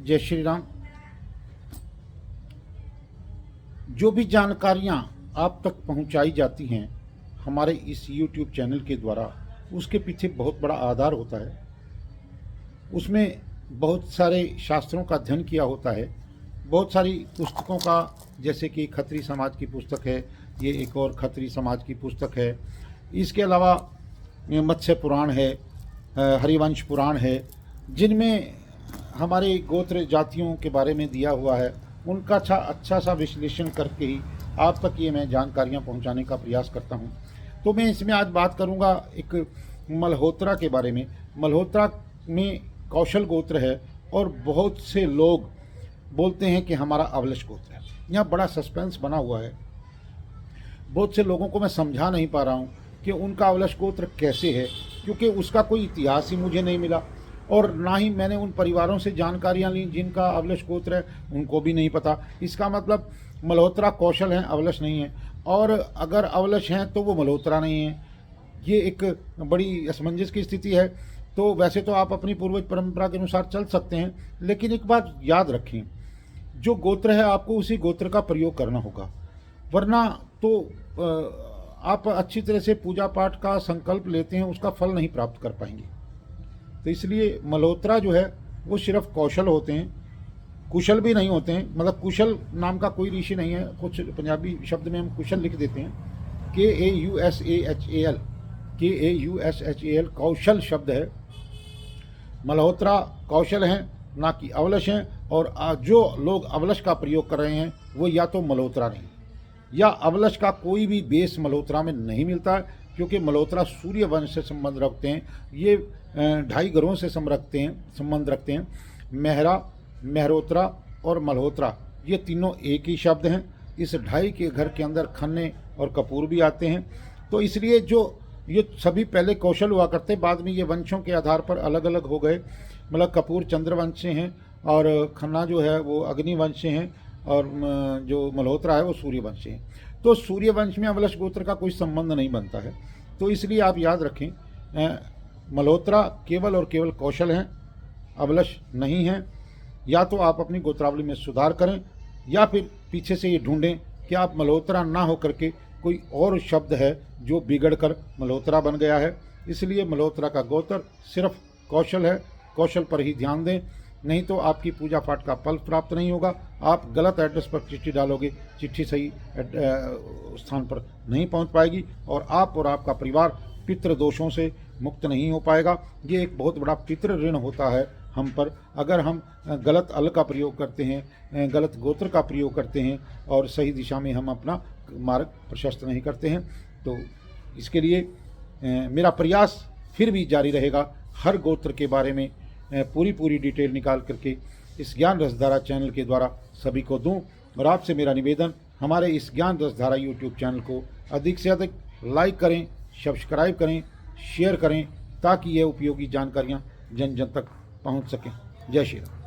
जय श्री राम। जो भी जानकारियाँ आप तक पहुँचाई जाती हैं हमारे इस YouTube चैनल के द्वारा, उसके पीछे बहुत बड़ा आधार होता है। उसमें बहुत सारे शास्त्रों का अध्ययन किया होता है, बहुत सारी पुस्तकों का, जैसे कि खत्री समाज की पुस्तक है, ये एक और खत्री समाज की पुस्तक है। इसके अलावा मत्स्य पुराण है, हरिवंश पुराण है, जिनमें हमारे गोत्र जातियों के बारे में दिया हुआ है। उनका अच्छा सा विश्लेषण करके ही आप तक ये मैं जानकारियाँ पहुँचाने का प्रयास करता हूँ। तो मैं इसमें आज बात करूँगा एक मल्होत्रा के बारे में। मल्होत्रा में कौशल गोत्र है और बहुत से लोग बोलते हैं कि हमारा अवलश गोत्र है। यहाँ बड़ा सस्पेंस बना हुआ है। बहुत से लोगों को मैं समझा नहीं पा रहा हूँ कि उनका अवलश गोत्र कैसे है, क्योंकि उसका कोई इतिहास ही मुझे नहीं मिला और ना ही मैंने उन परिवारों से जानकारियाँ ली जिनका अवलश गोत्र है, उनको भी नहीं पता। इसका मतलब मल्होत्रा कौशल हैं, अवलश नहीं है, और अगर अवलश हैं तो वो मल्होत्रा नहीं है। ये एक बड़ी असमंजस की स्थिति है। तो वैसे तो आप अपनी पूर्वज परंपरा के अनुसार चल सकते हैं, लेकिन एक बात याद रखें, जो गोत्र है आपको उसी गोत्र का प्रयोग करना होगा, वरना तो आप अच्छी तरह से पूजा पाठ का संकल्प लेते हैं, उसका फल नहीं प्राप्त कर पाएंगे। तो इसलिए मल्होत्रा जो है वो सिर्फ कौशल होते हैं, कुशल भी नहीं होते हैं। मतलब कुशल नाम का कोई ऋषि नहीं है। कुछ पंजाबी शब्द में हम कुशल लिख देते हैं, KAUSHAL कौशल शब्द है। मल्होत्रा कौशल हैं, ना कि अवलश हैं। और जो लोग अवलश का प्रयोग कर रहे हैं वो या तो मल्होत्रा नहीं, या अवलश का कोई भी बेस मल्होत्रा में नहीं मिलता है, क्योंकि मल्होत्रा सूर्य वंश से संबंध रखते हैं। ये 2.5 घरों से संबंध रखते हैं। मेहरा, मेहरोत्रा और मल्होत्रा, ये तीनों एक ही शब्द हैं। इस 2.5 के घर के अंदर खन्ने और कपूर भी आते हैं। तो इसलिए जो ये सभी पहले कौशल हुआ करते, बाद में ये वंशों के आधार पर अलग अलग हो गए। मतलब कपूर चंद्रवंश से हैं और खन्ना जो है वो अग्निवंश से हैं, और जो मल्होत्रा है वो सूर्यवंश से हैं। तो सूर्यवंश में अवलश गोत्र का कोई संबंध नहीं बनता है। तो इसलिए आप याद रखें, मल्होत्रा केवल और केवल कौशल हैं, अवलश नहीं हैं। या तो आप अपनी गोत्रावली में सुधार करें, या फिर पीछे से ये ढूंढें कि आप मल्होत्रा ना हो करके कोई और शब्द है जो बिगड़ कर मल्होत्रा बन गया है। इसलिए मल्होत्रा का गोत्र सिर्फ कौशल है, कौशल पर ही ध्यान दें, नहीं तो आपकी पूजा पाठ का फल प्राप्त नहीं होगा। आप गलत एड्रेस पर चिट्ठी डालोगे, चिट्ठी सही स्थान पर नहीं पहुंच पाएगी, और आप और आपका परिवार पितृ दोषों से मुक्त नहीं हो पाएगा। ये एक बहुत बड़ा पितृ ऋण होता है हम पर, अगर हम गलत अल का प्रयोग करते हैं, गलत गोत्र का प्रयोग करते हैं और सही दिशा में हम अपना मार्ग प्रशस्त नहीं करते हैं। तो इसके लिए मेरा प्रयास फिर भी जारी रहेगा, हर गोत्र के बारे में पूरी डिटेल निकाल करके इस ज्ञान रसधारा चैनल के द्वारा सभी को दूं। और आपसे मेरा निवेदन, हमारे इस ज्ञान रसधारा YouTube चैनल को अधिक से अधिक लाइक करें, सब्सक्राइब करें, शेयर करें, ताकि ये उपयोगी जानकारियाँ जन जन तक पहुँच सकें। जय श्री राम।